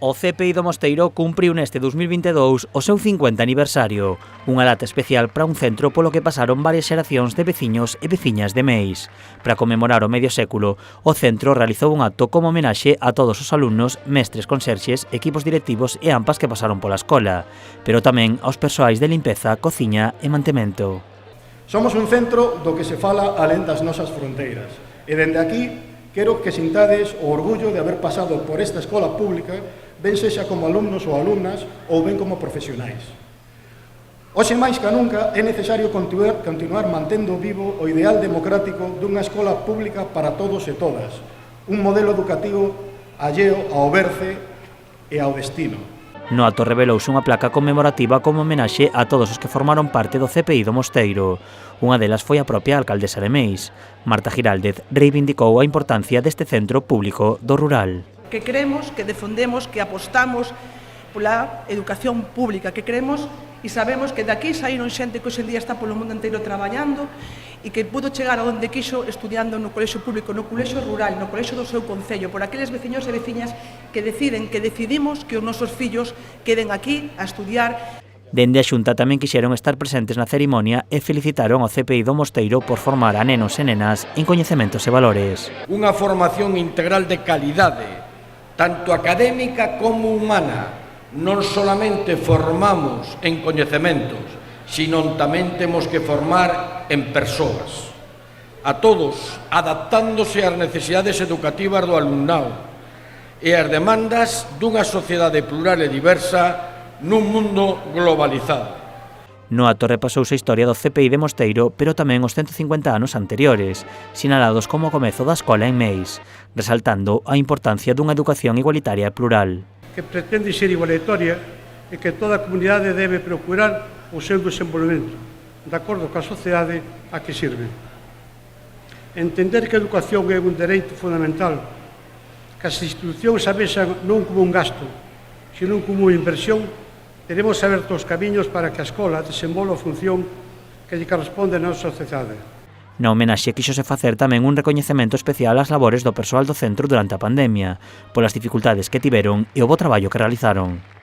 O CPI do Mosteiro cumpriu neste 2022 o seu 50 aniversario, unha data especial para un centro polo que pasaron varias xeracións de veciños e veciñas de Meis. Para conmemorar o medio século, o centro realizou un acto como homenaxe a todos os alumnos, mestres, conserxes, equipos directivos e ampas que pasaron pola escola, pero tamén aos persoais de limpeza, cociña e mantemento. Somos un centro do que se fala alén das nosas fronteiras, e dende aquí quero que sintades o orgullo de haber pasado por esta escola pública, ben sexa como alumnos ou alumnas ou ben como profesionais. Hoxe máis que nunca é necesario continuar mantendo vivo o ideal democrático dunha escola pública para todos e todas, un modelo educativo alleo ao berce e ao destino. No acto revelouse unha placa conmemorativa como homenaxe a todos os que formaron parte do CPI do Mosteiro. Unha delas foi a propia alcaldesa de Meis. Marta Giraldez reivindicou a importancia deste centro público do rural. Que queremos, que defendemos, que apostamos pola educación pública, que queremos e sabemos que daqui saíron xente que hoxe en día está polo mundo inteiro traballando e que pudo chegar a onde quiso estudiando no colexio público, no colexio rural, no colexio do seu concello, por aqueles veciños e veciñas que decidimos que os nosos fillos queden aquí a estudiar. Dende a Xunta tamén quixeron estar presentes na cerimonia e felicitaron ao CPI do Mosteiro por formar a nenos e nenas en coñecementos e valores. Unha formación integral de calidade, tanto académica como humana. Non solamente formamos en coñecementos, sino tamén temos que formar en persoas. A todos, adaptándose ás necesidades educativas do alumnado e ás demandas dunha sociedade plural e diversa nun mundo globalizado. No acto repasouse a historia do CPI de Mosteiro, pero tamén os 150 anos anteriores, sinalados como o comezo da escola en Meis, resaltando a importancia dunha educación igualitaria e plural. Que pretende ser igualitaria e que toda a comunidade debe procurar o seu desenvolvemento, de acordo coa sociedade a que sirve. Entender que a educación é un dereito fundamental, que as institucións a vexan non como un gasto, sino como unha inversión, teremos abertos os camiños para que a escola desenvolva a función que lle corresponde na nosa sociedade. Na homenaxe quixose facer tamén un recoñecemento especial ás labores do persoal do centro durante a pandemia, polas dificultades que tiveron e o bo traballo que realizaron.